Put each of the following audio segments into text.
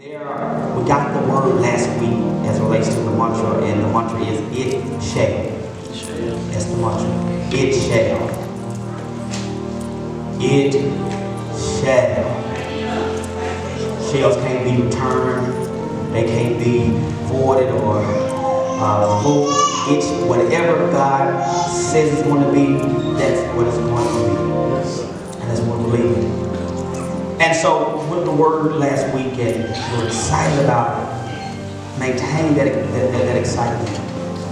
We got the word last week as it relates to the mantra, and the mantra is it shall. That's the mantra. It shall. It shall. Shells can't be returned. They can't be voided or revoked. It's whatever God says it's going to be, that's what it's going to be. And that's what we're believing. And so, with the word last week, and we're excited about it, maintain that excitement.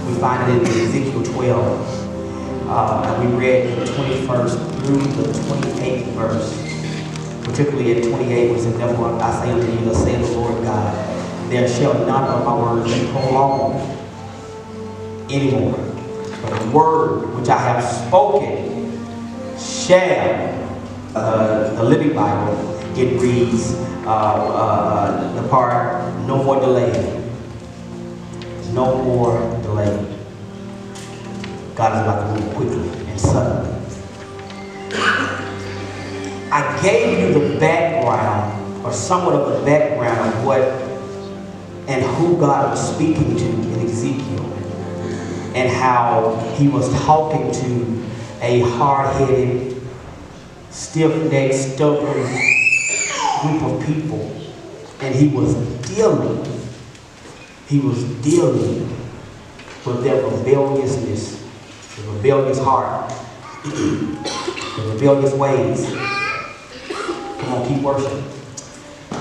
We find it in Ezekiel 12. And we read the 21st through the 28th verse. Particularly at 28, which says, "Therefore I say unto you, thus saith the Lord God, there shall none of my words be prolonged anymore. But the word which I have spoken shall," the Living Bible, it reads, the part, "no more delay." No more delay. God is about to move quickly and suddenly. I gave you the background, or somewhat of a background of what and who God was speaking to in Ezekiel, and how he was talking to a hard-headed, stiff-necked, stubborn group of people, and he was dealing with their rebelliousness, the rebellious heart, the rebellious ways. Come on, keep worshiping.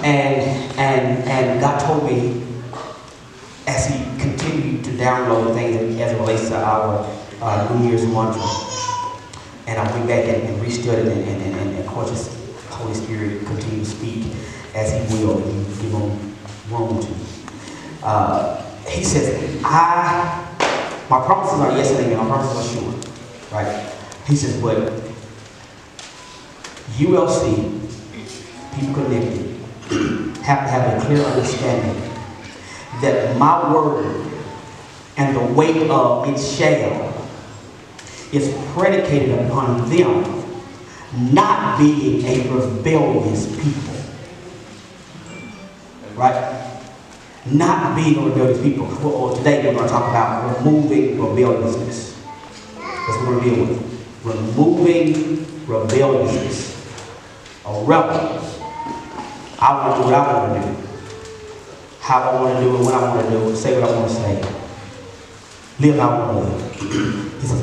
And God told me, as he continued to download things as it relates to our New Year's mantra, and I went back and restudied it, and of course, the Holy Spirit continued to speak as he will, if you give him room to. He says, my promises are yes and amen, my promises are sure, right? He says, but ULC, people connected, have to have a clear understanding that my word and the weight of it shall is predicated upon them not being a rebellious people. Right? Not being a rebellious people. Well, today we're going to talk about removing rebelliousness. That's what we're going to deal with. Removing rebelliousness. A rebel. I want to do what I want to do. How I want to do it, when I want to do it, say what I want to say. Live how I want to live. He says,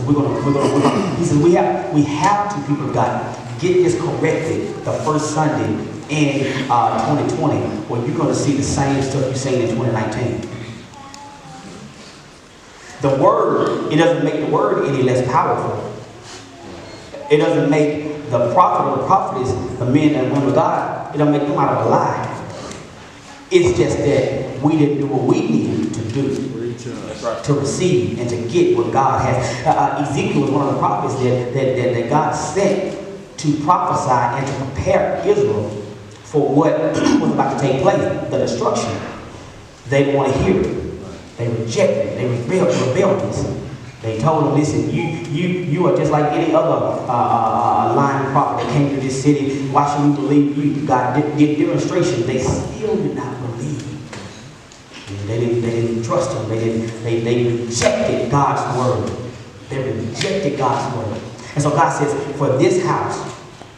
he says, we have to, people of God, get this corrected the first Sunday in 2020, where you're going to see the same stuff you've seen in 2019. The word, it doesn't make the word any less powerful. It doesn't make the prophet or the prophetess, the men and women of God, it doesn't make them out of a lie. It's just that we didn't do what we needed to do to receive and to get what God has. Ezekiel was one of the prophets that God sent to prophesy and to prepare Israel for what was about to take place, the destruction. They didn't want to hear it. They rejected it. They were rebellious. They told him, listen, you are just like any other lying prophet that came to this city. Why should we believe you? God did demonstrations. They still did not believe. They didn't trust him. They rejected God's word. They rejected God's word. And so God says, for this house,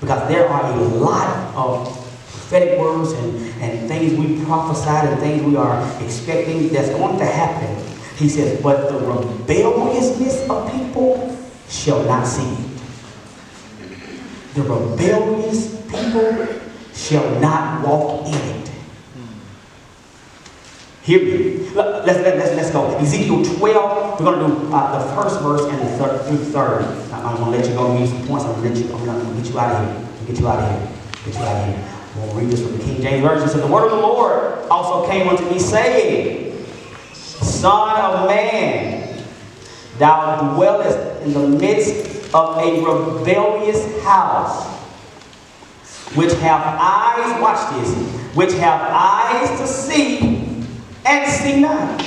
because there are a lot of prophetic words and things we prophesied and things we are expecting that's going to happen. He says, but the rebelliousness of people shall not see it. The rebellious people shall not walk in it. Hear me. Let's go. Ezekiel 12, we're going to do the first verse and the third. I'm going to let you go and give you some points. I'm going to get you out of here. Get you out of here. We'll read this from the King James Version. It says, the word of the Lord also came unto me, saying, Son of man, thou dwellest in the midst of a rebellious house, which have eyes, watch this, which have eyes to see and see not.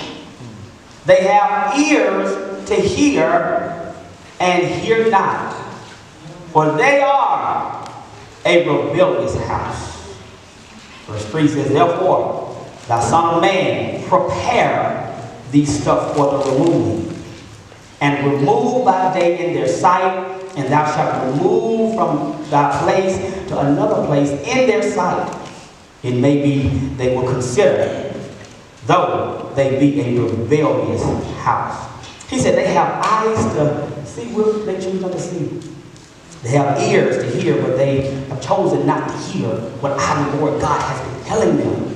They have ears to hear and hear not. For they are a rebellious house. Verse 3 says, therefore, Thou son of man, prepare these stuff for the removing, and remove thy day in their sight, and thou shalt remove from thy place to another place in their sight. It may be they will consider, though they be a rebellious house. He said they have eyes to see what they choose not to see. They have ears to hear, but they have chosen not to hear what I, the Lord God, has been telling them,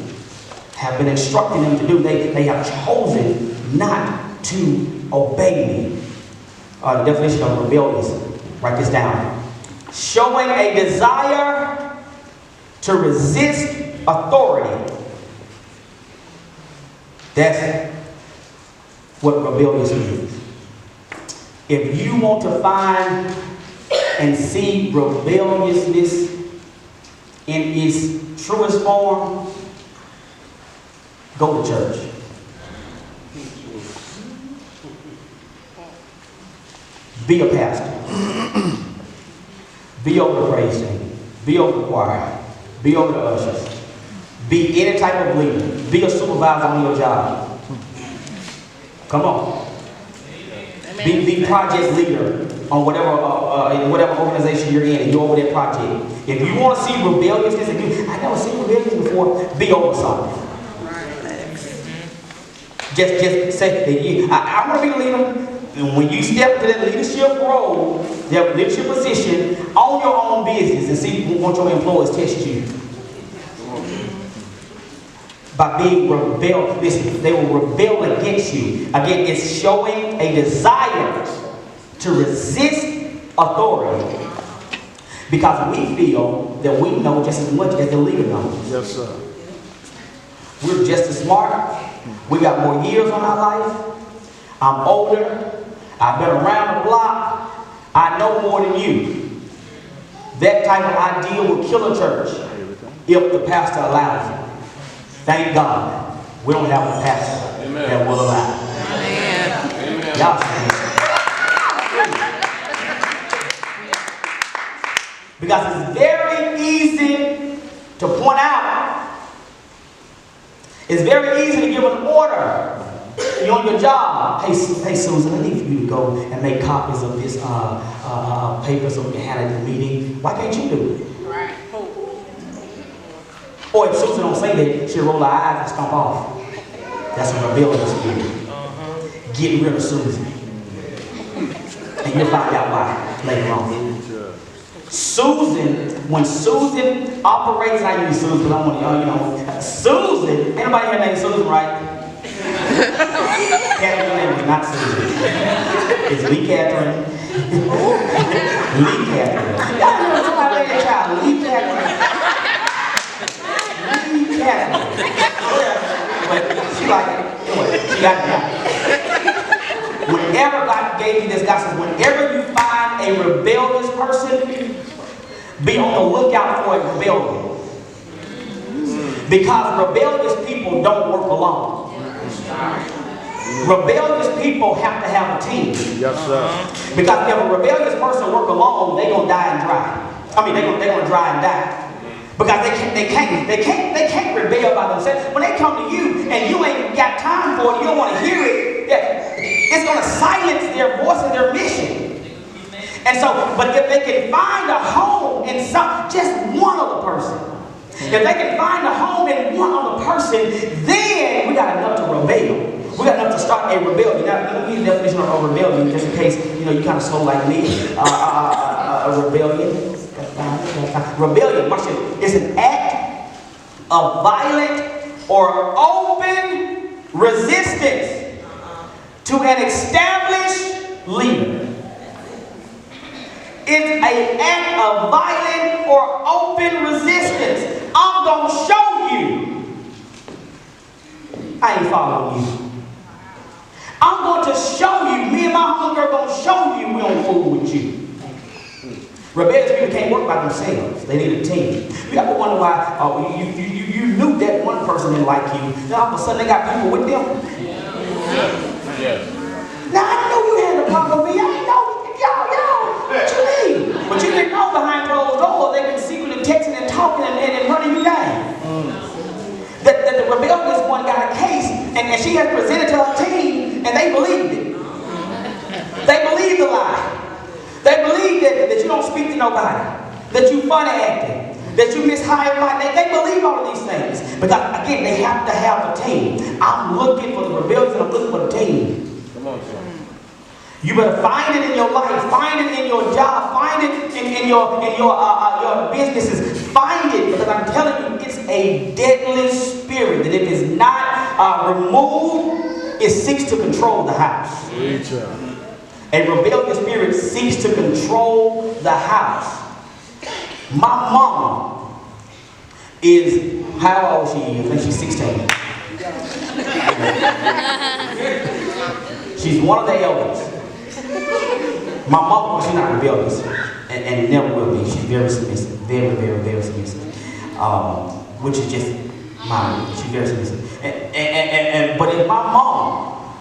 have been instructing them to do. They have chosen not to obey me. The definition of rebellious, write this down. Showing a desire to resist authority. That's what rebellious means. If you want to find and see rebelliousness in its truest form, go to church. Be a pastor. Be over the praise team. Be over the choir. Be over the ushers. Be any type of leader. Be a supervisor on your job. Come on. Be project leader on whatever organization you're in, and you're over that project. If you want to see rebelliousness, I never seen rebellion before, be over something. Just say, I want to be a leader. And when you step into that leadership role, that leadership position, own your own business and see what your employers test you. By being rebel, listen, they will rebel against you. Again, it's showing a desire to resist authority. Because we feel that we know just as much as the leader knows. Yes, sir. We're just as smart. We got more years on our life. I'm older. I've been around the block. I know more than you. That type of idea will kill a church if the pastor allows it. Thank God we don't have a pastor that will allow it. Amen. Y'all say it. Because it's very easy to point out. It's very easy to give an order. You're on your job. Hey Susan, I need for you to go and make copies of this paper so we can have it at the meeting. Why can't you do it? Right. Or if Susan don't say that, she'll roll her eyes and stomp off. That's a rebellious spirit. Getting rid of Susan. And you'll find out why later on. Susan, when Susan operates, I use Susan because I want to, Susan, ain't nobody here named Susan, right? Catherine's name is not Susan. It's Lee Catherine. Lee Catherine. Y'all know somebody named a child, Lee Catherine. Lee Catherine. But she like it. Anyway, she got it. Whenever God gave me this, God says, whenever you find a rebellious person, be on the lookout for a rebellion. Because rebellious people don't work alone. Rebellious people have to have a team. Yes, sir. Because if a rebellious person work alone, they're gonna die and dry. I mean, they're gonna dry and die. Because they can't rebel by themselves. When they come to you and you ain't got time for it, you don't want to hear it, it's gonna silence their voice and their mission. And so, but if they can find a home in just one other person, if they can find a home in one other person, then we got enough to rebel. We got enough to start a rebellion. Now, let me give you the definition of a rebellion, just in case you kind of slow like me. A rebellion. Rebellion, watch it. It's an act of violent or open resistance to an established leader. It's an act of violent or open resistance. I'm going to show you. I ain't following you. I'm going to show you. Me and my homegirl are going to show you we don't fool with you. Rebellious people can't work by themselves. They need a team. You ever wonder why you knew that one person didn't like you. Then all of a sudden they got people with them? Yeah. Now I know you had a problem with me. I know. Yo, what you mean? But you didn't know behind closed doors they've been secretly texting and talking and running you down. That the rebellious and she has presented to her team, and they believed it. They believed the lie. They believe that you don't speak to nobody, that you funny acting, that you miss high and light. They believe all of these things. Because again, they have to have a team. I'm looking for the rebellious and I'm looking for the team. Come on, sir. You better find it in your life, find it in your job, find it in your businesses. Find it, because I'm telling you, it's a deadly spirit that if it's not removed, it seeks to control the house. A rebellious spirit seeks to control the house. My mom is, how old she is? I think she's 16. She's one of the elders. My mother, she's not rebellious, and never will be. She's very submissive, very, very, very submissive. Which is just mine. She's very submissive. But if my mom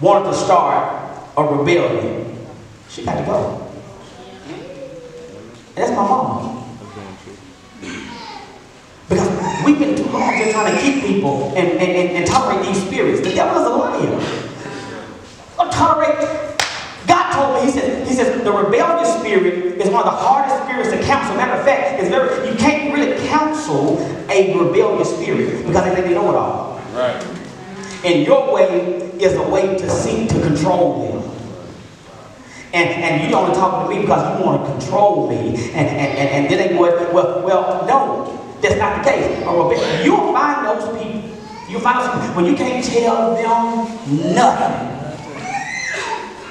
wanted to start a rebellion, she got to go. That's my mom. Because we've been too long just trying to keep people and tolerate these spirits. The devil is a liar. Don't tolerate. God told me, he says, the rebellious spirit is one of the hardest spirits to counsel. Matter of fact, you can't really counsel a rebellious spirit because they know it all. Right. And your way is a way to seek to control them. And you don't want to talk to me because you want to control me. And then they go, well, no, that's not the case. You'll find those people. You'll find those people when you can't tell them nothing.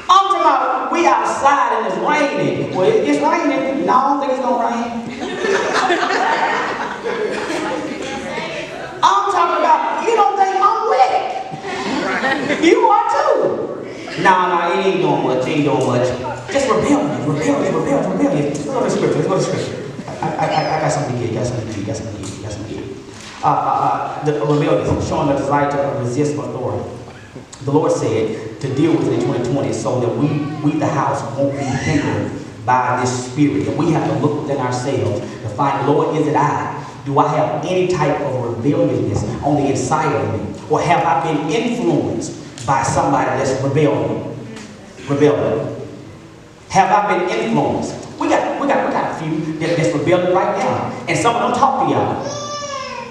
I'm talking about we outside and it's raining. Well, it's raining. No, I don't think it's going to rain. I'm talking about, you don't think I'm wet. You are too. No, it ain't doing much. Just rebellion. Let's go to scripture. I got something to get. The rebellion is showing a desire to resist authority. The Lord said to deal with it in 2020 so that we the house won't be hindered by this spirit. And we have to look within ourselves to find, Lord, is it I? Do I have any type of rebelliousness on the inside of me? Or have I been influenced by somebody that's rebelling? Have I been influenced? We got a few that's rebelling right now. And some of them talk to y'all.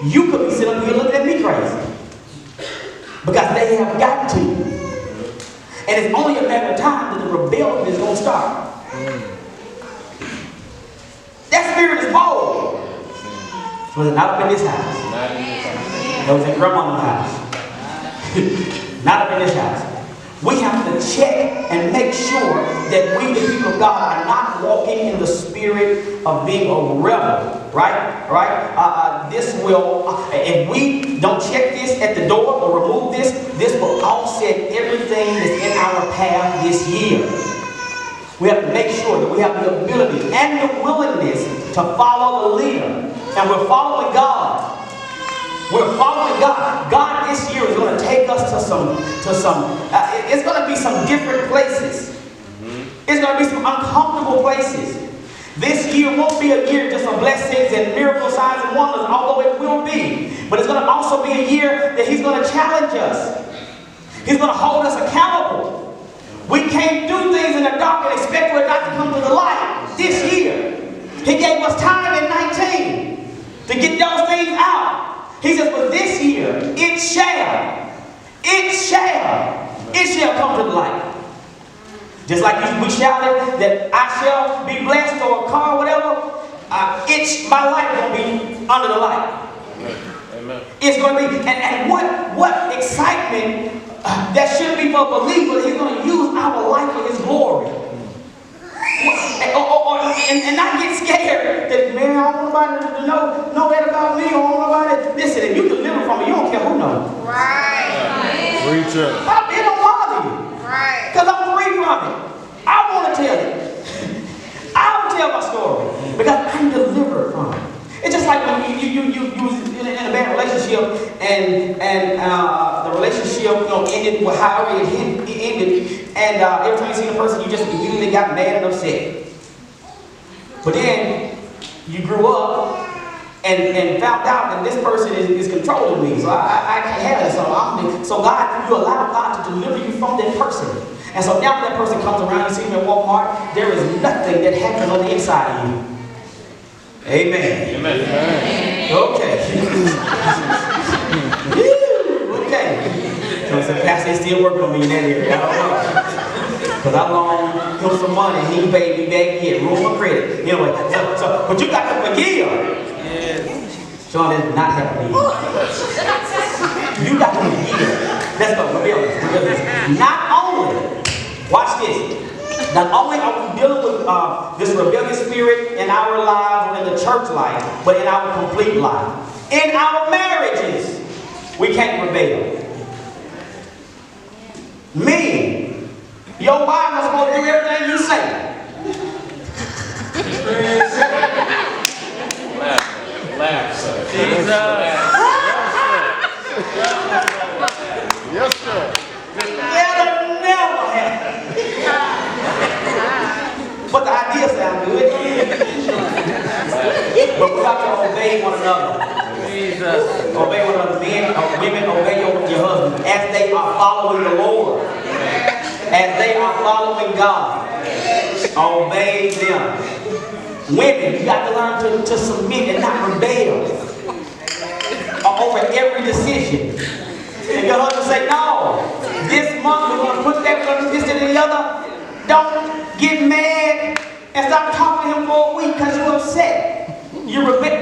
You could be sitting up here looking at me crazy. Because they have gotten to you. And it's only a matter of time that the rebellion is going to start. That spirit is bold. Was it not up in this house? It was in grandma's house. Not up in this house. We have to check and make sure that we, the people of God, are not walking in the spirit of being a rebel. Right? This will, if we don't check this at the door or remove this will offset everything that's in our path this year. We have to make sure that we have the ability and the willingness to follow the leader. And we're following God. We're following God. God this year is going to take us to some it's going to be some different places. It's going to be some uncomfortable places. This year won't be a year just of blessings and miracles, signs, and wonders, although it will be. But it's going to also be a year that He's going to challenge us. He's going to hold us accountable. We can't do things in the dark and expect for it not to come to the light this year. He gave us time in 19 to get those things out. He says, but this year, it shall come to the light. Just like we shouted that I shall be blessed or a car or whatever, my life is going to be under the light. Amen. It's going to be, and what excitement that should be for a believer that He's going to use our life for His glory. And not get scared that, man, I don't want nobody to know that about me. I don't want nobody. Listen, if you deliver from it, you don't care who knows. Right. Preach it. It don't bother you. Right. Because I'm free from it. I want to tell it. I'll tell my story because I'm delivered from it. It's just like when you was in a bad relationship and the relationship ended with however it ended, and every time you see the person you just immediately got mad and upset. But then you grew up and found out that this person is controlling me. So I can't have it. So God, you allow God to deliver you from that person. And so now when that person comes around, you see them at Walmart, there is nothing that happens on the inside of you. Amen. Amen. Okay. Okay. So Pastor is still working on me in that area. I don't know. Because I loaned him some money, he paid me back here, room of credit. Anyway, but you got to forgive. Sean, that did not happen to you. You got to forgive. Let's go, rebellious. Not only, watch this. Not only are we dealing with this rebellious spirit in our lives or in the church life, but in our complete life. In our marriages, we can't rebel. Men, your wife is supposed to do everything you say. Laugh, sir. Yes, sir. That'll never happen. But the idea sounds good. But we have to obey one another. Obey one another. Men or women, obey your husband as they are following the Lord. As they are following God. Obey them. Women, you got to learn to submit and not rebel over every decision. And your husband say, no, this month we're going to put that, we're going to do this and the other. Don't get mad and stop talking to him for a week because you're upset.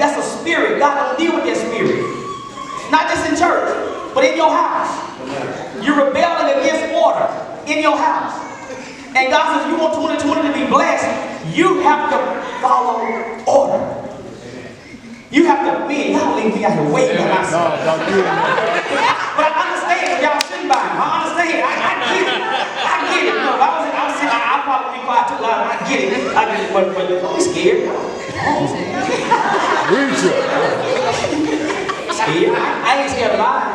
That's a spirit. God don't deal with that spirit. Not just in church, but in your house. You're rebelling against order in your house. And God says, you want 2020 to be blessed, you have to follow order. You have to, man, y'all leave me out here waiting on myself. No, don't do it. But I understand, y'all sitting by me. I understand. I get it. I get it. No, I was sitting, I'll probably be quiet too loud. I get it. But don't be scared. Reach it. Scared? I ain't scared of mine.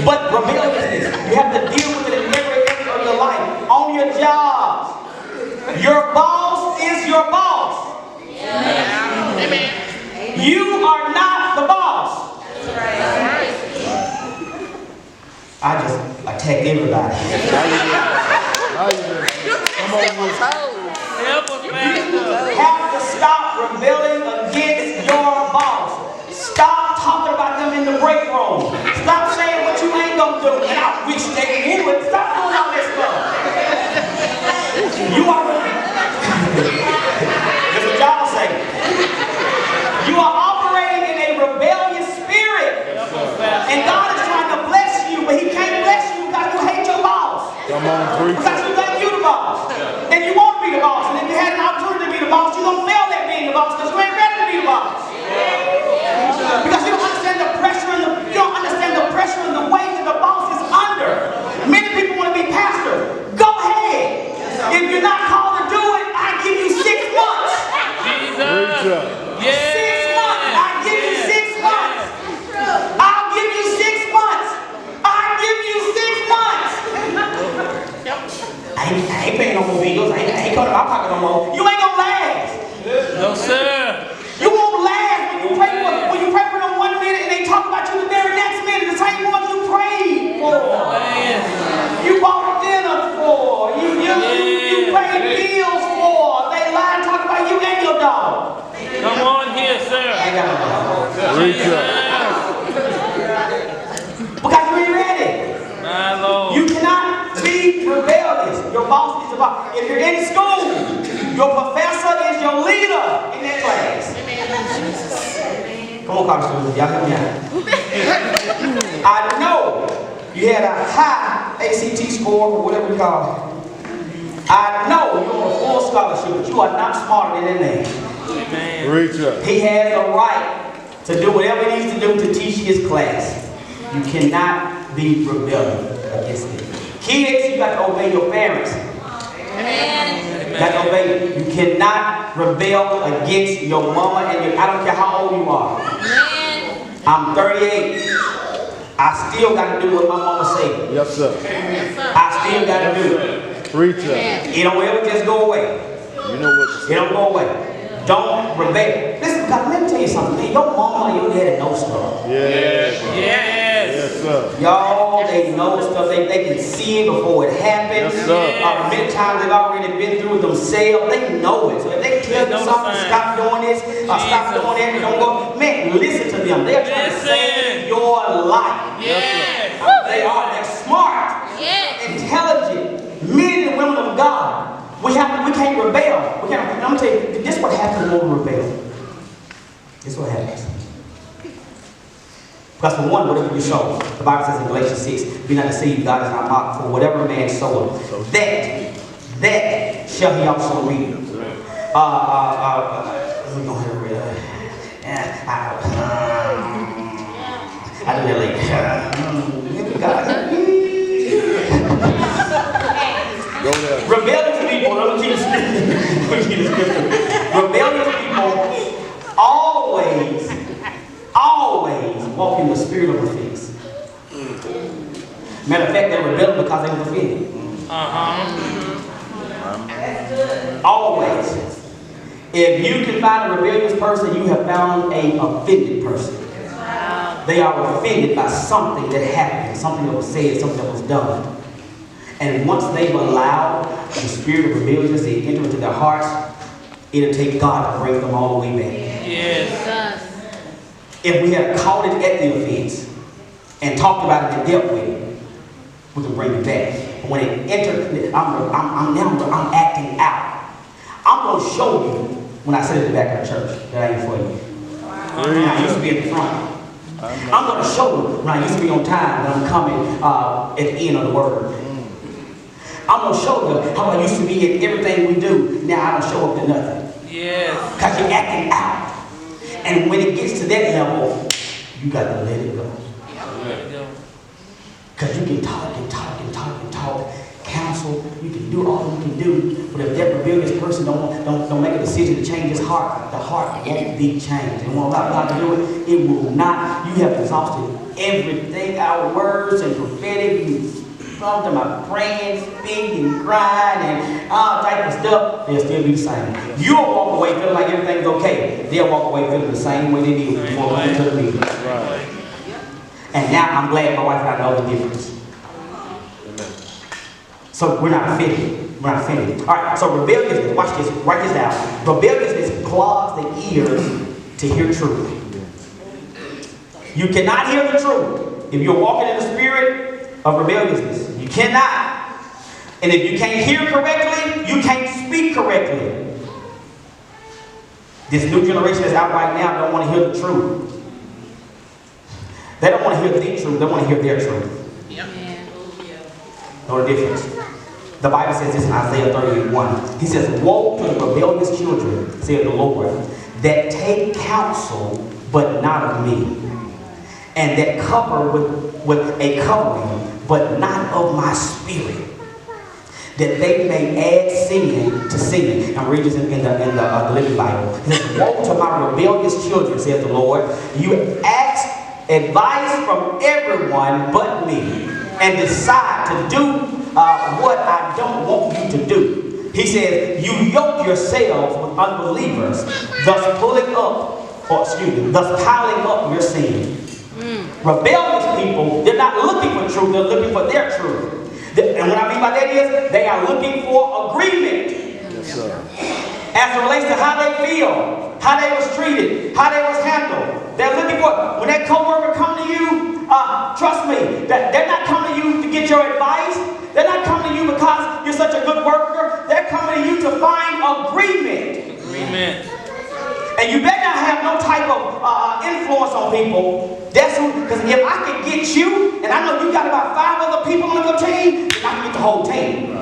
But rebelliousness, you have to deal with it in every area of your life. On your jobs, your boss is your boss. Amen. You are not the boss. I just attacked everybody. Come on, you have to stop rebelling against your boss. Stop talking about them in the break room. Stop saying what you ain't gonna do. And I wish they would. Stop doing all this stuff. You are that's what y'all say. You are operating in a rebellious spirit. And God is trying to bless you, but He can't bless you because you hate your boss. Come on, preach. Because you think you the boss. And you want to be the boss. And if you had an opportunity to be the boss, you're gonna fail at being the boss because you ain't ready to be the boss. Because you don't understand the pressure and the weight that the boss is under. Many people want to be pastors. Go ahead. If you're not called to do it, I give you 6 months. Jesus. 6 months. I give you 6 months. I'll give you 6 months. I give you 6 months. I ain't paying no more bills. I ain't coming to my pocket no more. You ain't gonna last. No, sir. You won't last when you pray for them 1 minute and they talk about you the very next minute, the same ones you prayed for. You bought dinner for. You paid bills for. They lie and talk about you and your dog. Come on here, sir. I got a dog. Reach up. Because you ain't ready. My Lord. You cannot be rebellious. Your boss is the boss. If you're in school, your professor is your leader in that class. Come on, college students, y'all help me out. I know you had a high ACT score or whatever you call it. I know you're on a full scholarship, but you are not smarter than that man. Reach up. He has a right to do whatever he needs to do to teach his class. You cannot be rebellious against it. Kids, you got to obey your parents. Amen. You got to obey. You cannot rebel against your mama and your, I don't care how old you are. Amen. I'm 38. I still got to do what my mama said. Yes, sir. I still got to do it. Preach it. It don't ever just go away. You know what to say. It don't go away. Don't rebel. Listen, God, let me tell you something. Man, your mama and your daddy know stuff. Yes. Yes. Yes, sir. Y'all, they know stuff. They can see it before it happens. Yes, sir. Many times they've already been through it themselves. They know it. So if they tell you something, stop doing this, or stop doing that, don't go. Man, listen to them. They're trying to save your life. Yes. They are. They're smart, intelligent men and women of God. We can't rebel. I'm gonna tell you, this is what happens when we rebel. This is what happens. Because for one, whatever you sow, the Bible says in Galatians 6, be not deceived, God is not mocked, for whatever man soweth, that shall he also reap. Let me go ahead and read it. I do that later. God. Go there. Rebellious people, let me keep the scripture. Rebellious people always walk in the spirit of offense. Matter of fact, they're rebelling because they were offended. Always. If you can find a rebellious person, you have found an offended person. They are offended by something that happened, something that was said, something that was done. And once they've allowed the spirit of rebellion to enter into their hearts, it'll take God to bring them all the way back. Yes. If we had caught it at the offense and talked about it and dealt with it, we can bring it back. But when it entered, I'm acting out. I'm going to show you when I sit at the back of the church that I ain't for you. When I used to be in the front. I'm going to show you when I used to be on time that I'm coming at the end of the word. I'm going to show you how I used to be in everything we do. Now I don't show up to nothing. Yes. Because you're acting out. And when it gets to that level, you got to let it go. Because you can talk and talk and talk and talk. Counsel, you can do all you can do. But if that rebellious person don't make a decision to change his heart, the heart won't be changed. And won't allow God to do it, it will not. You have exhausted everything, our words and prophetic. You come to my praying, speaking, crying, and all type of stuff, they'll still be the same. You'll walk away feeling like everything's okay. They'll walk away feeling the same way they did before we took the meeting. And now I'm glad my wife and I know the difference. So we're not offended. We're not offended. All right, so rebelliousness, watch this, write this down. Rebelliousness clogs the ears to hear truth. You cannot hear the truth if you're walking in the spirit of rebelliousness. You cannot. And if you can't hear correctly, you can't speak correctly. This new generation that's out right now don't want to hear the truth. They don't want to hear the truth, they want to hear their truth. Yep. Know the difference? The Bible says this in Isaiah 38:1. He says, woe to the rebellious children, saith the Lord, that take counsel, but not of me, and that cover with a covering, but not of my spirit, that they may add sin to sin. I'm reading this in the Living Bible. He says, woe to my rebellious children, saith the Lord. You ask advice from everyone but me, and decide to do what I don't want you to do. He says, you yoke yourselves with unbelievers, thus piling up your sin. Rebellious people, they're not looking for truth, they're looking for their truth. And what I mean by that is, they are looking for agreement. Yes, sir. As it relates to how they feel, how they was treated, how they was handled. They're looking for, when that coworker come to you, trust me, they're not coming to you to get your advice. They're not coming to you because you're such a good worker. They're coming to you to find agreement. Agreement. And you better not have no type of influence on people. That's who, because if I can get you, and I know you got about 5 other people on your team, then I can get the whole team.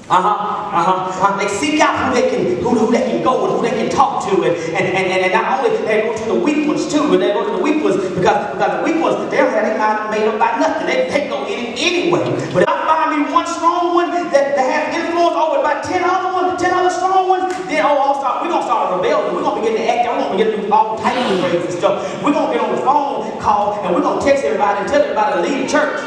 They seek out who they can go and who they can talk to, and not only they go to the weak ones too, but they go to the weak ones because the weak ones, they don't have their mind made up by nothing. They go in it anyway. But if I find me one strong one that has influence over about 10 other strong ones, then we're gonna start a rebellion. rebellion. We're going to begin to act out. We're going to begin to do all types of ways and stuff. We're going to get on the phone call and we're going to text everybody and tell everybody to leave the church.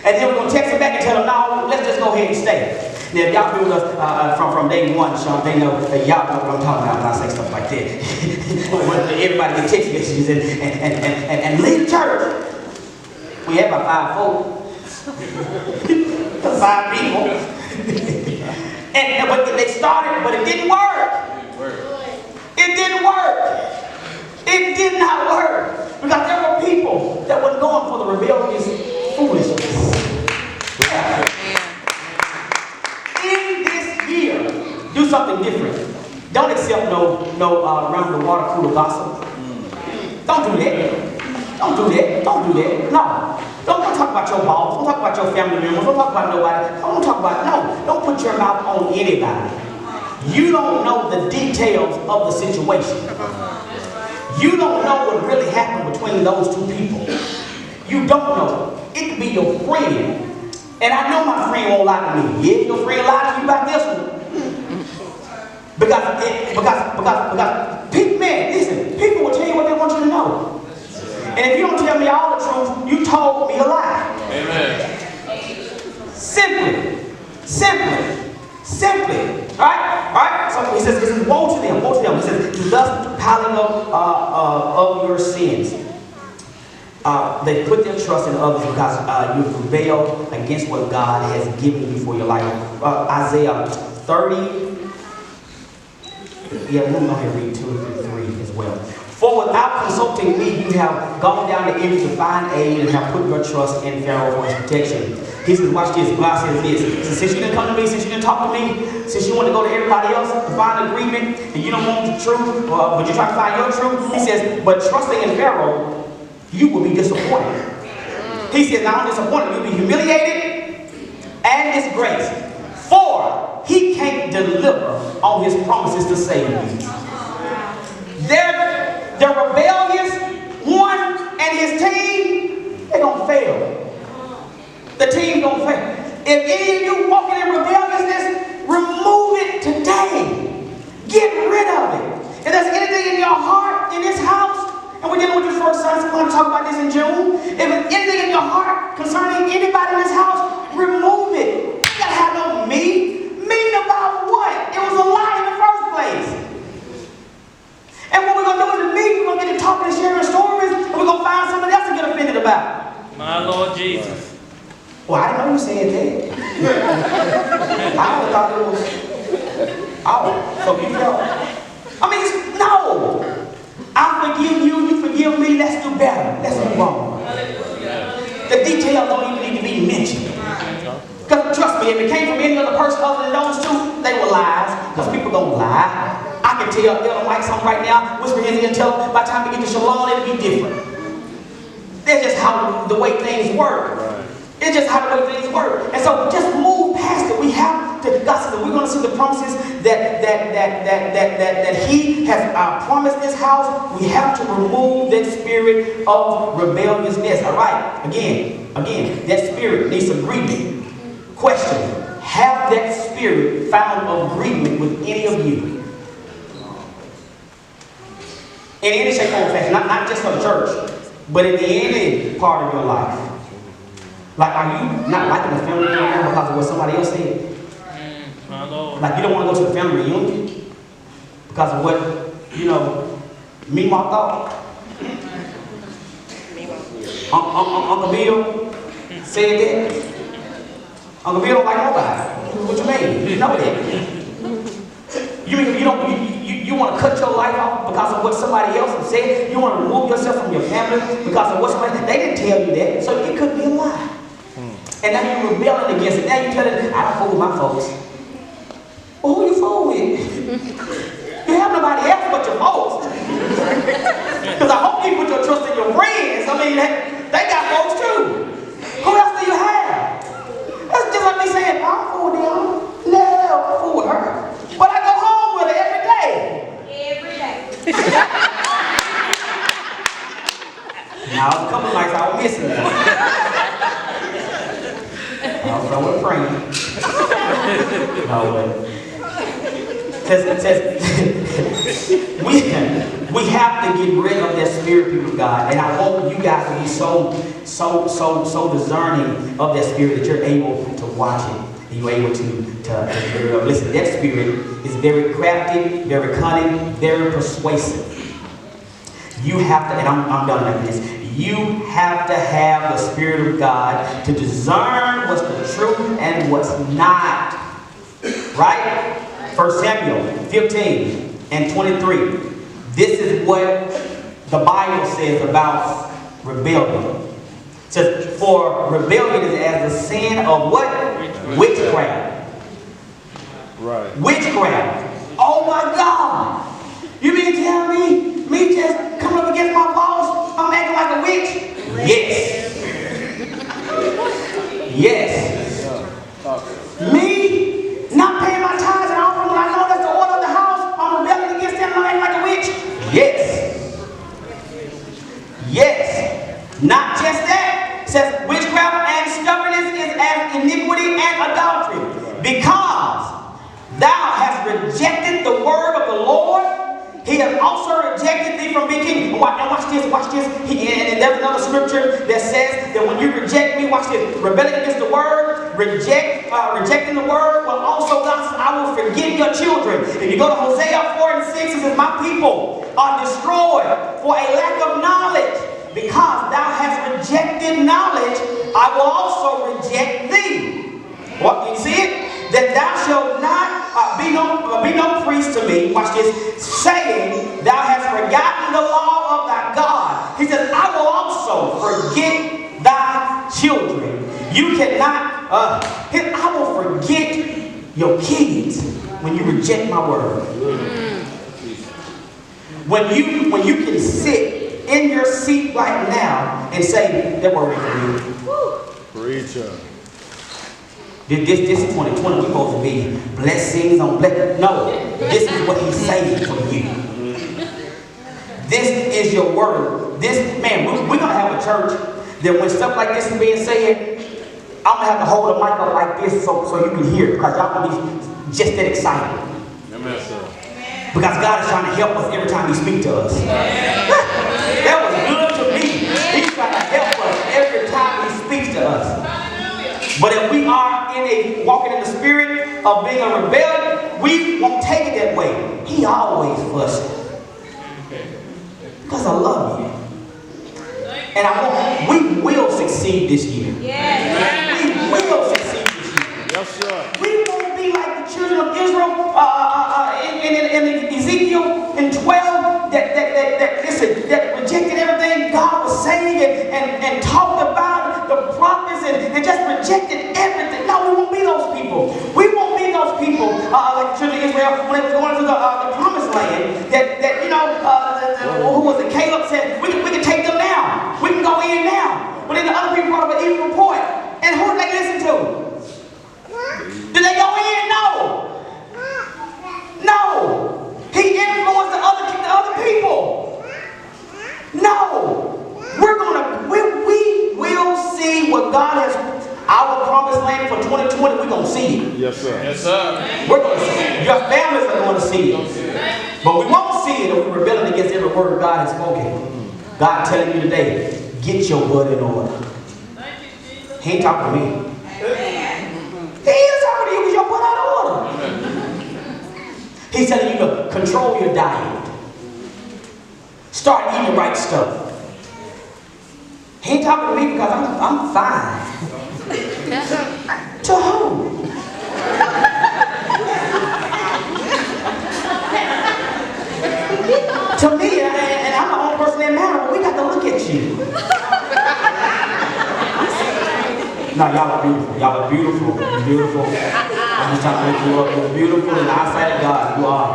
And then we're going to text them back and tell them, no, let's just go ahead and stay. Now, if y'all been with us from day one, Sean, they know that y'all know what I'm talking about when I say stuff like that. Everybody get text messages and leave the church. We had about 5 folk. 5 people. But they started, but it didn't work. It didn't work. It did not work. Because there were people that were going for the rebellious foolishness. In this year, do something different. Don't accept no around the water cooler gossip. Don't do that. Don't do that. Don't do that. No. Don't talk about your boss. Don't talk about your family members. Don't talk about nobody. Don't talk about, no. Don't put your mouth on anybody. You don't know the details of the situation. You don't know what really happened between those two people. You don't know. It could be your friend. And I know my friend won't lie to me. Yeah, your friend lied to you about this one. Because people, man, listen, people will tell you what they want you to know. And if you don't tell me all the truth, you told me a lie. Amen. Simply. Right? So he says, woe to them. He says, thus piling up of your sins. They put their trust in others because you've rebelled against what God has given you for your life. Isaiah 30. Yeah, we're going to go ahead and read 2 through 3 as well. For without consulting me, you have gone down to Egypt to find aid and have put your trust in Pharaoh for his protection. He says, watch this. God says this. He says, since you didn't come to me, since you didn't talk to me, since you want to go to everybody else to find agreement, and you don't want the truth, but you're trying to find your truth, he says, but trusting in Pharaoh, you will be disappointed. He says, not only disappointed, you'll be humiliated and disgraced. For he can't deliver on his promises to save you. They're rebellious. One and his team, they're going to fail. The team going to fail. If any of you walking in rebelliousness, remove it today. Get rid of it. If there's anything in your heart in this house, and we're dealing with this first Sunday, so we're going to talk about this in June. If there's anything in your heart concerning anybody in this house, remove it. You got to have no me. Mean about what? It was a lie in the first place. And what we're going to do is the meeting, we're going to get to talking and sharing stories, and we're going to find something else to get offended about. My Lord Jesus. Well, I didn't know you said that. I would have thought it was, so you know. I mean, no. I forgive you, you forgive me, let's do better. Let's move on. The details don't even need to be mentioned. Because trust me, if it came from any other person other than those two, they were lies. Because people don't lie. I can tell Elder Mike something right now, whisper his ear and tell him by the time we get to Shalom, it'll be different. That's just how the way things work. It's just how the way things work. And so just move past it. We have to, God says that we're going to see the promises that He has promised this house. We have to remove that spirit of rebelliousness. All right. Again, that spirit needs agreement. Question: have that spirit found agreement with any of you? In any shape or fashion, not just for the church, but in any part of your life. Like, are you not liking the family reunion because of what somebody else said? Like, you don't want to go to the family reunion because of what, Meemaw thought? Uncle Bill said that? Uncle Bill don't like nobody. What you mean? You know that. You mean you want to cut your life off because of what somebody else has said? You want to remove yourself from your family because of what somebody... They didn't tell you that, so it could be a lie. And now you're rebelling against it. Now you're telling them, I don't fool with my folks. Well, who you fool with? You have nobody else but your folks. Because I hope you put your trust in your friends. I mean, they got folks too. Who else do you have? That's just like me saying, I don't fool with them. No, I fool with her. But I go home with her every day. Every day. Now, a couple of nights I was missing that. I was praying. No way. we have to get rid of that spirit, people of God. And I want you guys to be so discerning of that spirit that you're able to watch it. And you're able to get rid of it. Listen, that spirit is very crafty, very cunning, very persuasive. You have to, and I'm done like this. You have to have the Spirit of God to discern what's the truth and what's not. Right? 1 Samuel 15 and 23. This is what the Bible says about rebellion. It says, for rebellion is as the sin of what? Witchcraft. Right. Witchcraft. Oh my God. You mean to tell me just coming up against my boss, I'm acting like a witch? Yes. Yes. Me not paying my tithes and offering when I know that's the order of the house, I'm rebelling against them and I'm acting like a witch? Yes. Yes. Not just that. It says witchcraft and stubbornness is as iniquity and adultery. Because thou hast rejected the word of the Lord, he has also rejected thee from being king. Now watch this. And there's another scripture that says that when you reject me, watch this, rebelling against the word, rejecting the word, well also God says, I will forget your children. If you go to Hosea 4 and 6, it says, my people are destroyed for a lack of knowledge. Because thou hast rejected knowledge, I will also reject thee. What, you see it? That thou shalt not be no priest to me, watch this, saying, thou hast forgotten the law of thy God. He says, I will also forget thy children. You cannot, I will forget your kids when you reject my word. When you can sit in your seat right now and say, that word ain't for me. Preacher. This is 2020. We're supposed to be blessings on blessings. No, this is what he's saying for you. This is your word. This, man, we're going to have a church that when stuff like this is being said, I'm going to have to hold a mic up like this so you can hear it. Because y'all going to be just that excited. Amen, sir. Because God is trying to help us every time he speaks to us. That was good to me. He's trying to help us every time he speaks to us. But if we are walking in the spirit of being a rebellion, we won't take it that way. He always fussing. Because I love you. And we will succeed this year. Yes. We will succeed this year. Yes, sir. We won't be like the children of Israel in Ezekiel in 12 that rejected everything God was saying and talked about the prophets and just rejected everything. No, we won't be those people. We won't be those people like the children of Israel when they were going to the promised land that you know, who was it? Caleb said, we can take them now. We can go in now. But then the other people brought up an evil report. And who did they listen to? Did they go in? No. No. He influenced the other people. No. We will see what God has, our promised land for 2020, we're going to see it. Yes, sir. Yes, sir. We're going to see it. Your families are going to see it. But we won't see it if we're rebelling against every word God has spoken. God telling you today, get your butt in order. He ain't talking to me. He is talking to you with your butt out of order. He's telling you to control your diet. Start eating the right stuff. He ain't talking to me because I'm fine. To who? To me, and I'm the only person that matters, but we got to look at you. No, y'all are beautiful. Y'all are beautiful. You're beautiful. I'm just trying to make you up. You're beautiful in the eyesight of God. You are.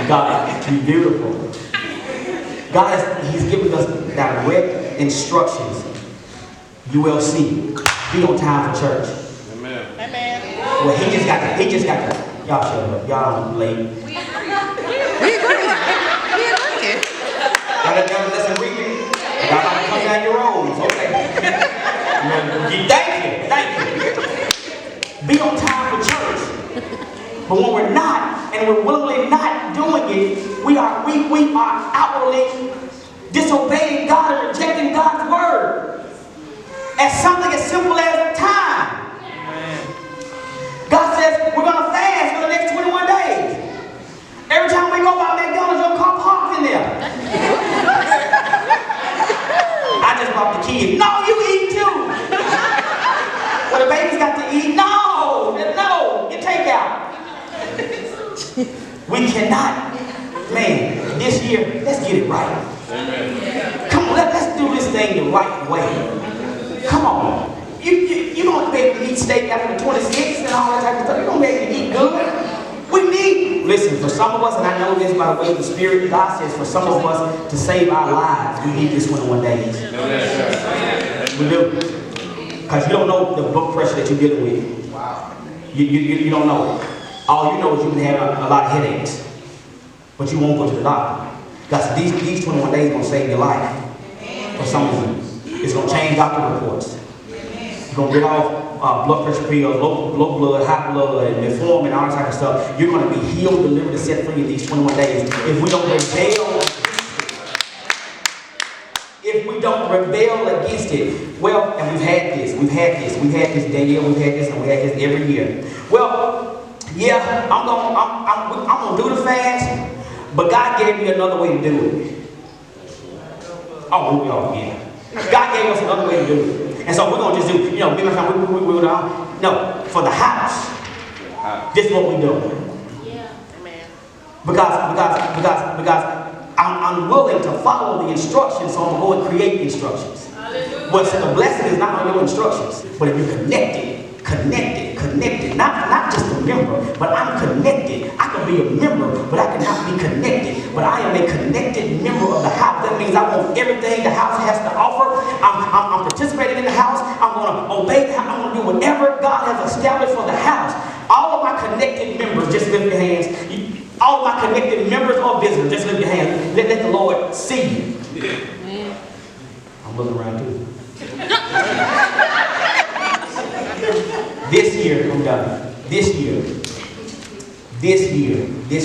God, you're beautiful. God, he's giving us direct instructions. You will see. Be on time for church. Amen. Amen. Well, he just got to, y'all shut up. Y'all late. We agree. Y'all let's read it. Y'all got to come down your roads. Okay. Thank you. Be on time for church. But when we're not, and we're willingly not doing it, we are outwardly disobeying God and rejecting God's word. As something as simple as time. God says we're going to fast for the next 21 days. Every time we go by McDonald's, your car parked in there. I just brought the kids. No, you eat too. Well, the baby's got to eat. No, you take out. We cannot. Man, this year, let's get it right. Amen. Come on, let's do this thing the right way. Come on. You don't be able to eat steak after the 26th and all that type of stuff. You don't be able to eat good. We need, listen, for some of us, and I know this by the way of the Spirit, God says for some of us to save our lives, we need this 21 days. We do. Because you don't know the blood pressure that you're dealing with. You don't know it. All you know is you've been having a lot of headaches. But you won't go to the doctor. God said these 21 days are going to save your life. For some of you. It's going to change doctor reports. It's going to get off blood pressure pills, low blood, high blood, and metformin, and all that type of stuff. You're going to be healed, delivered, and set free in these 21 days. If we don't rebel against it, well, and we've had this, Daniel, we've had this, and we had this every year. Well, yeah, I'm gonna do the fast, but God gave me another way to do it. Oh, we all again. God gave us another way to do it. And so we're going to just do, me and my family, no, for the house. This is what we do. Yeah. Amen. Because I'm willing to follow the instructions, so I'm going to go and create instructions. Well, so the blessing is not on your instructions, but if you're connected, not just a member, but I'm connected. I can be a member, but I cannot be connected. But I am a connected member of the house. That means I want everything the house has to offer. I'm participating in the house. I'm going to obey the house. I'm going to do whatever God has established for the house. All of my connected members, just lift your hands. All of my connected members or visitors, just lift your hands. Let the Lord see you. Yeah. I'm looking around too. This year, I'm done. This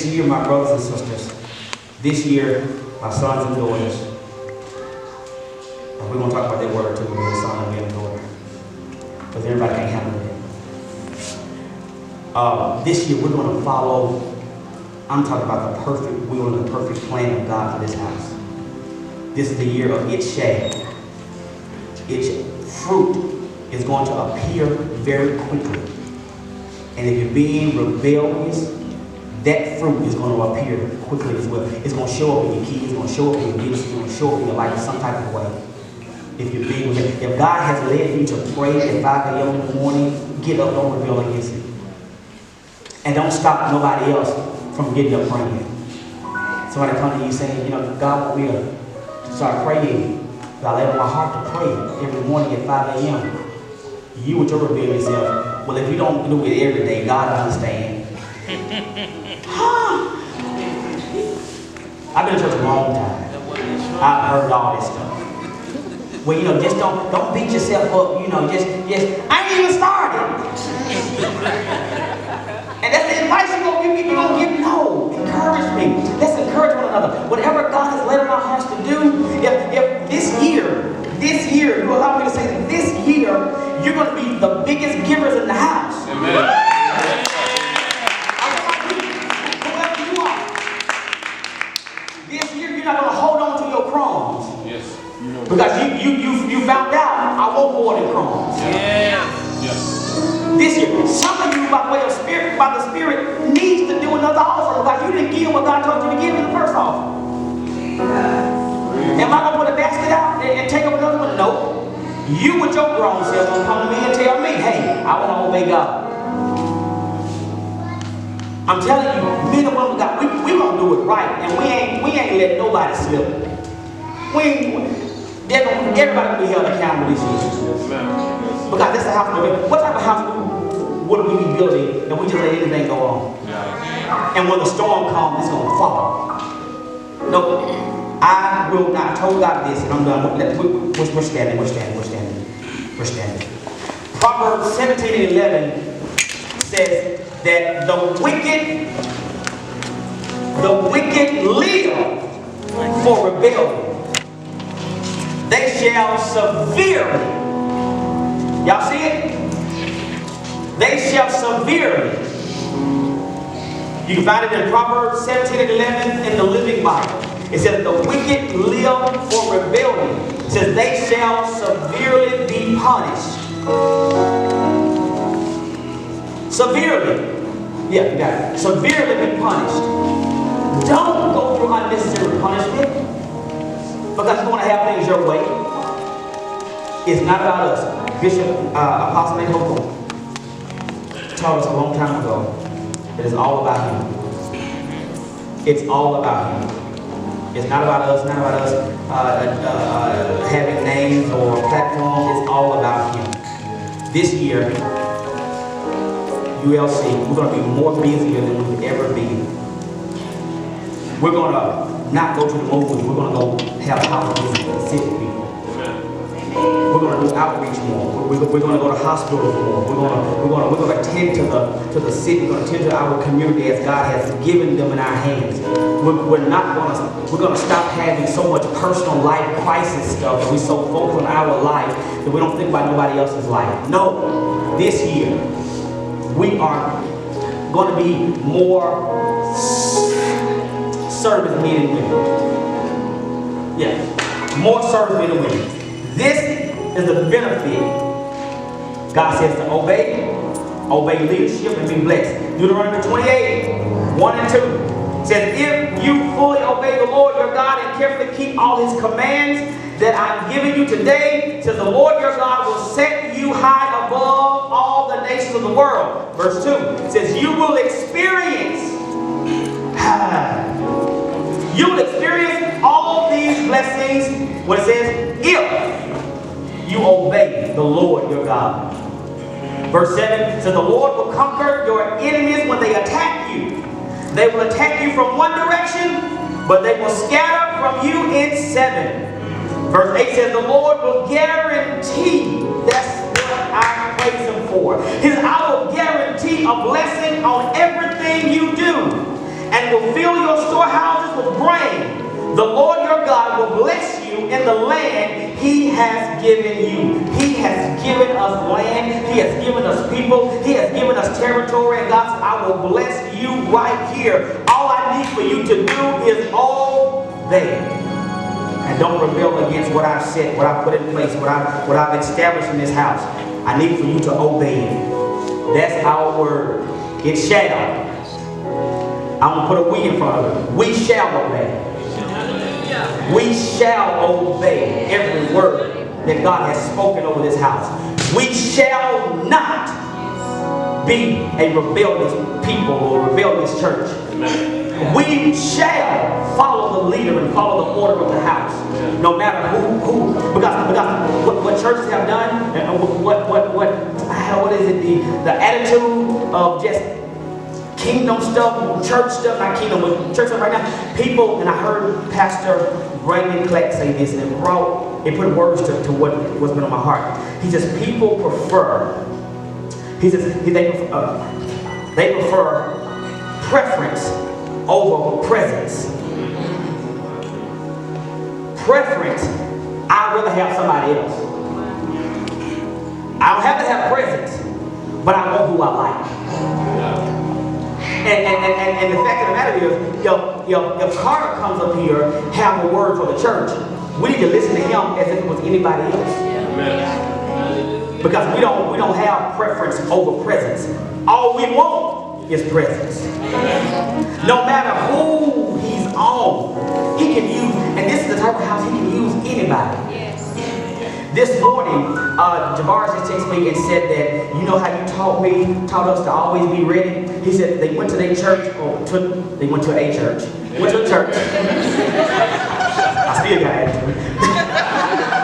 year, my brothers and sisters, this year, my sons and daughters, and we're going to talk about that word too, being a son and being a daughter, because everybody can't handle it. This year, we're going to follow, I'm talking about the perfect will and the perfect plan of God for this house. This is the year of its shade. Its fruit is going to appear very quickly. And if you're being rebellious, that fruit is going to appear quickly as well. It's going to show up in your kids, it's going to show up in your business, it's going to show up in your life in some type of way. If you're being rebellious. If God has led you to pray at 5 a.m. in the morning, get up, don't rebel against it. And don't stop nobody else from getting up praying. Somebody come to you saying, God want me to start praying. God laid on my heart to pray every morning at 5 a.m. You with your rebellious self, well, if you don't do it every day, God understands. I've been in church a long time. I've heard all this stuff. Well, just don't beat yourself up. Just I ain't even started. And that's the advice you're going to give. No, encourage me. Let's encourage one another. Whatever God has laid on our hearts to do, if this year, you allow me to say that this year, you're going to be the biggest givers in the house. Amen. Whoever you are. This year, you're not going to hold on to your crumbs. Yes. Because you found out I want more than crumbs. Yes. This year, some of you, by the Spirit, needs to do another offering because you didn't give what God told you to give in the first offering. Am I going to put a basket out and take up another one? No. You with your grown self going to come to me and tell me, hey, I want to obey God. I'm telling you, men and women of God, we going to do it right, and we ain't letting nobody slip. Everybody will be held accountable this year. Because that's the house we're building. What type of house would we be building if we just let anything go on? And when the storm comes, it's going to fall. No. I will not. I told God this, and I'm done. We're standing. Proverbs 17:11 says that the wicked live for rebellion. They shall severely, y'all see it? They shall severely. You can find it in Proverbs 17 and 11 in the Living Bible. It says the wicked live for rebellion. It says they shall severely be punished. Severely. Yeah, you got it. Severely be punished. Don't go through unnecessary punishment because you're going to have things your way. It's not about us. Bishop Apostle Hope taught us a long time ago that it's all about him. It's all about him. It's not about us, not about us having names or platforms. It's all about him. This year, ULC, we're going to be more busier than we've ever been. We're going to not go to the movies. We're going to go have house visits and sit with people. We're going to do outreach more. We're going to go to hospitals more. We're going to attend to the city. We're going to attend to our community as God has given them in our hands. We're going to stop having so much personal life crisis stuff that we're so focused on our life that we don't think about nobody else's life. No, this year we are going to be more service men and women. Yeah, more service men and women. This is the benefit. God says to obey leadership and be blessed. Deuteronomy 28, 1 and 2 says, if you fully obey the Lord your God and carefully keep all his commands that I'm giving you today, says the Lord your God will set you high above all the nations of the world. Verse 2 says, you will experience all these blessings, what it says, if you obey the Lord your God. Verse 7 says the Lord will conquer your enemies when they attack you. They will attack you from one direction, but they will scatter from you in 7. Verse 8 says the Lord will guarantee, that's what I praise him for. I will guarantee a blessing on everything you do and will fill your storehouses with grain. The Lord your God will bless you in the land he has given you. He has given us land. He has given us people. He has given us territory. And God said, I will bless you right here. All I need for you to do is obey. And don't rebel against what I've said, what I've put in place, what I've established in this house. I need for you to obey it. That's our word. It shall. I'm going to put a we in front of it. We shall obey. We shall obey every word that God has spoken over this house. We shall not be a rebellious people or rebellious church. We shall follow the leader and follow the order of the house. No matter who because what churches have done, and what is it, the attitude of just kingdom stuff, church stuff, not kingdom, but church stuff right now. People, and I heard Pastor Brandon Clark say this, and it put words to what's been on my heart. He says people prefer, they prefer preference over presence. Preference, I'd rather have somebody else. I don't have to have presence, but I want who I like. And the fact of the matter is, if Carter comes up here, have a word for the church, we need to listen to him as if it was anybody else. Because we don't have preference over presence. All we want is presence. No matter who he's on, he can use, and this is the type of house he can use anybody. This morning, Javaris just texted me and said that, you know how you taught us to always be ready? He said they went to their church, they went to a church. Went to a church. I still got attitude.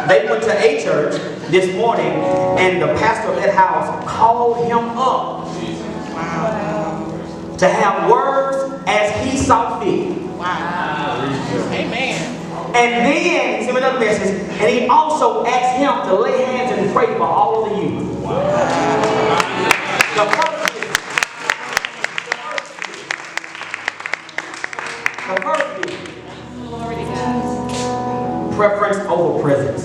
They went to a church this morning, and the pastor of that house called him up to have words as he saw fit. Wow. Amen. And then he sent me another message, and he also asked him to lay hands and pray for all of the youth. Wow. The purpose is The first thing. Preference over presence.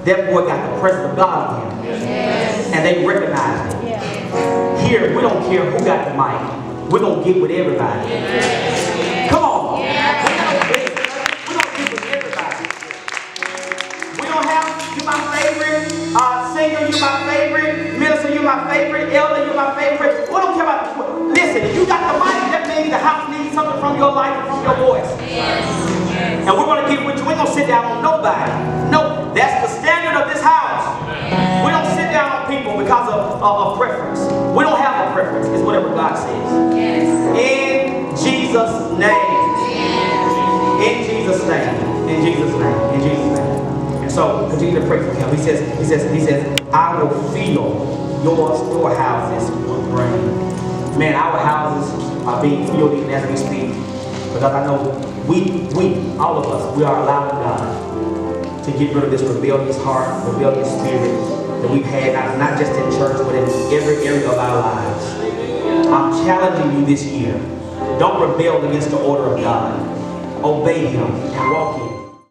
That boy got the presence of God on him. Yes. And they recognized it. Yeah. Here, we don't care who got the mic. We're going to get with everybody. Yeah. Come on. Yeah. We don't get with everybody. We don't have, you my favorite, singer, you my favorite, minister, you my favorite, elder, you my favorite. We don't care about, listen, if you got the mic, that means the house needs something from your life and from your voice. Yes. And we're going to get with you. We ain't going to sit down on nobody. No, that's the standard of this house. We don't sit down on people because of preference. We don't have a preference. It's whatever God says. Yes. In Jesus' name. Yes. In Jesus' name. In Jesus' name. In Jesus' name. And so continue to pray for him. He says, I will fill your storehouses with grain. Man, our houses are being filled even as we speak. Because I know we, all of us, we are allowing God to get rid of this rebellious heart, rebellious spirit that we've had, not just in church, but in every area of our lives. I'm challenging you this year. Don't rebel against the order of God. Obey him and walk in